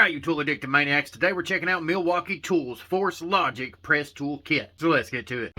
Hi, you tool addicted maniacs. Today we're checking out Milwaukee Tools Force Logic Press Tool Kit. So let's get to it.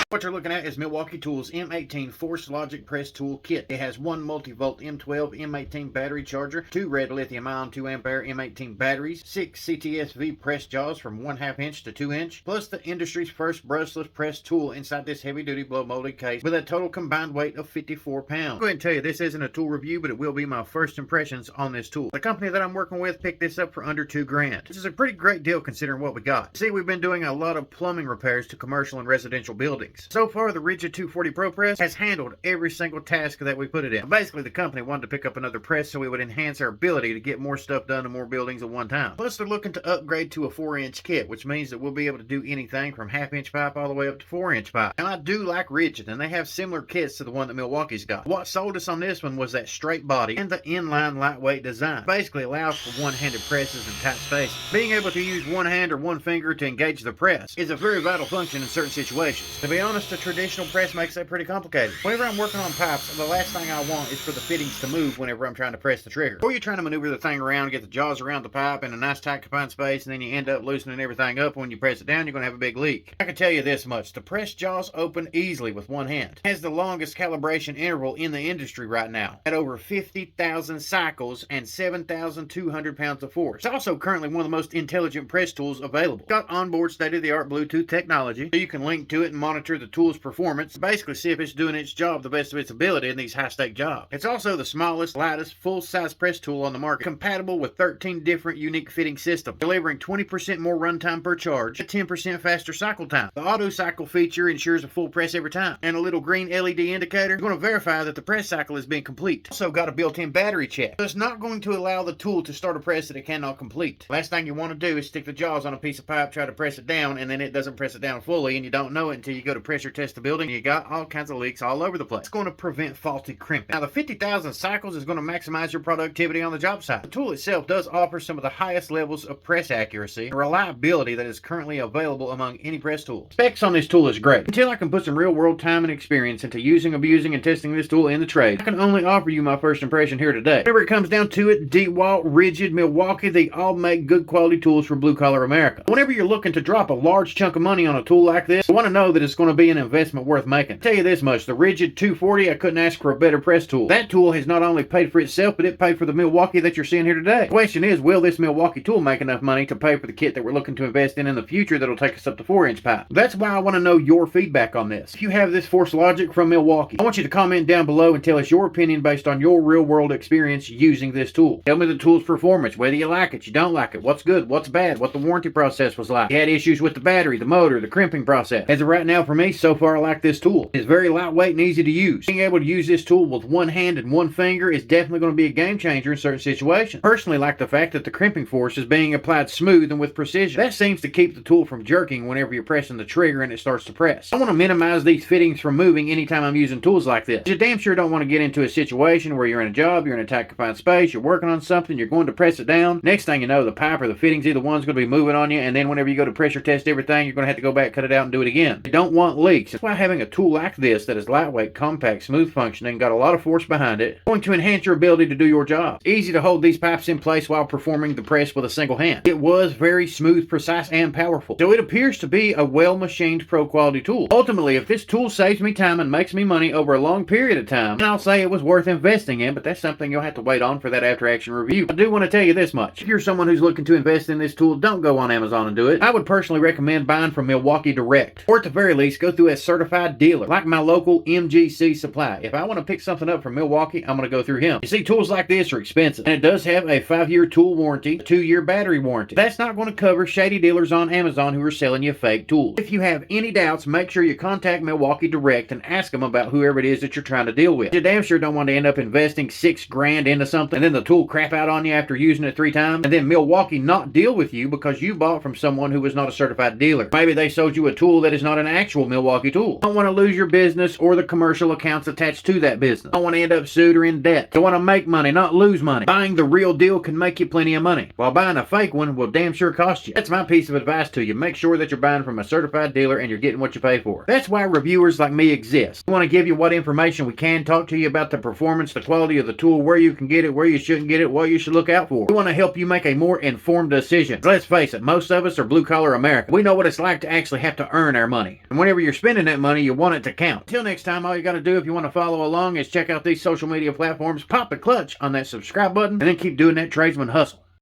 What you're looking at is Milwaukee Tools M18 Force Logic Press Tool Kit. It has one multi-volt M12 M18 battery charger, two red lithium-ion 2 ampere M18 batteries, 6 CTSV press jaws from 1/2 inch to 2 inch, plus the industry's first brushless press tool inside this heavy-duty blow-molded case with a total combined weight of 54 pounds. I'll go ahead and tell you, this isn't a tool review, but it will be my first impressions on this tool. The company that I'm working with picked this up for under $2 grand. This is a pretty great deal considering what we got. See, we've been doing a lot of plumbing repairs to commercial and residential buildings. So far, the Rigid 240 Pro Press has handled every single task that we put it in. Basically, the company wanted to pick up another press so we would enhance our ability to get more stuff done in more buildings at one time. Plus, they're looking to upgrade to a 4-inch kit, which means that we'll be able to do anything from 1/2 inch pipe all the way up to 4-inch pipe. And I do like Rigid, and they have similar kits to the one that Milwaukee's got. What sold us on this one was that straight body and the inline lightweight design. Basically allows for one-handed presses in tight space. Being able to use one hand or one finger to engage the press is a very vital function in certain situations. To be honest, the traditional press makes that pretty complicated. Whenever I'm working on pipes, the last thing I want is for the fittings to move whenever I'm trying to press the trigger. Or you're trying to maneuver the thing around, get the jaws around the pipe in a nice tight confined space, and then you end up loosening everything up. When you press it down, you're going to have a big leak. I can tell you this much, the press jaws open easily with one hand. It has the longest calibration interval in the industry right now, at over 50,000 cycles and 7,200 pounds of force. It's also currently one of the most intelligent press tools available. It's got onboard state-of-the-art Bluetooth technology, so you can link to it and monitor the tool's performance, basically see if it's doing its job the best of its ability in these high-stake jobs. It's also the smallest, lightest, full-size press tool on the market, compatible with 13 different unique fitting systems, delivering 20% more runtime per charge, a 10% faster cycle time. The auto cycle feature ensures a full press every time, and a little green LED indicator is going to verify that the press cycle has been complete. Also got a built-in battery check, so it's not going to allow the tool to start a press that it cannot complete. Last thing you want to do is stick the jaws on a piece of pipe, try to press it down, and then it doesn't press it down fully, and you don't know it until you go to pressure test the building. You got all kinds of leaks all over the place. It's going to prevent faulty crimping. Now, the 50,000 cycles is going to maximize your productivity on the job site. The tool itself does offer some of the highest levels of press accuracy and reliability that is currently available among any press tool. Specs on this tool is great. Until I can put some real-world time and experience into using, abusing, and testing this tool in the trade, I can only offer you my first impression here today. Whenever it comes down to it, Dewalt, Rigid, Milwaukee, they all make good quality tools for blue-collar America. Whenever you're looking to drop a large chunk of money on a tool like this, you want to know that it's going to be an investment worth making. I'll tell you this much, the Rigid 240, I couldn't ask for a better press tool. That tool has not only paid for itself, but it paid for the Milwaukee that you're seeing here today. The question is, will this Milwaukee tool make enough money to pay for the kit that we're looking to invest in the future that'll take us up to 4-inch pipe? That's why I want to know your feedback on this. If you have this Force Logic from Milwaukee, I want you to comment down below and tell us your opinion based on your real-world experience using this tool. Tell me the tool's performance, whether you like it, you don't like it, what's good, what's bad, what the warranty process was like. You had issues with the battery, the motor, the crimping process. As of right now, for me, so far I like this tool. It's very lightweight and easy to use. Being able to use this tool with one hand and one finger is definitely going to be a game changer in certain situations. Personally, like the fact that the crimping force is being applied smooth and with precision. That seems to keep the tool from jerking whenever you're pressing the trigger and it starts to press. I want to minimize these fittings from moving anytime I'm using tools like this. You damn sure don't want to get into a situation where you're in a job, you're in a tight confined space, you're working on something, you're going to press it down. Next thing you know, the pipe or the fittings, either one's going to be moving on you, and then whenever you go to pressure test everything, you're going to have to go back, cut it out, and do it again. You don't want leaks. That's why having a tool like this that is lightweight, compact, smooth functioning, got a lot of force behind it, going to enhance your ability to do your job. It's easy to hold these pipes in place while performing the press with a single hand. It was very smooth, precise, and powerful. So it appears to be a well-machined pro quality tool. Ultimately, if this tool saves me time and makes me money over a long period of time, then I'll say it was worth investing in, but that's something you'll have to wait on for that after-action review. I do want to tell you this much. If you're someone who's looking to invest in this tool, don't go on Amazon and do it. I would personally recommend buying from Milwaukee direct, or at the very least, go through a certified dealer, like my local MGC Supply. If I want to pick something up from Milwaukee, I'm going to go through him. You see, tools like this are expensive, and it does have a 5-year tool warranty, a 2-year battery warranty. That's not going to cover shady dealers on Amazon who are selling you fake tools. If you have any doubts, make sure you contact Milwaukee direct and ask them about whoever it is that you're trying to deal with. You damn sure don't want to end up investing $6 grand into something and then the tool crap out on you after using it 3 times, and then Milwaukee not deal with you because you bought from someone who was not a certified dealer. Maybe they sold you a tool that is not an actual Milwaukee Milwaukee Tool. Don't want to lose your business or the commercial accounts attached to that business. Don't want to end up sued or in debt. You want to make money, not lose money. Buying the real deal can make you plenty of money, while buying a fake one will damn sure cost you. That's my piece of advice to you. Make sure that you're buying from a certified dealer and you're getting what you pay for. That's why reviewers like me exist. We want to give you what information we can, talk to you about the performance, the quality of the tool, where you can get it, where you shouldn't get it, what you should look out for. We want to help you make a more informed decision. Let's face it, most of us are blue-collar Americans. We know what it's like to actually have to earn our money. And whenever you're spending that money, you want it to count. Until next time, all you got to do if you want to follow along is check out these social media platforms, pop the clutch on that subscribe button, and then keep doing that tradesman hustle.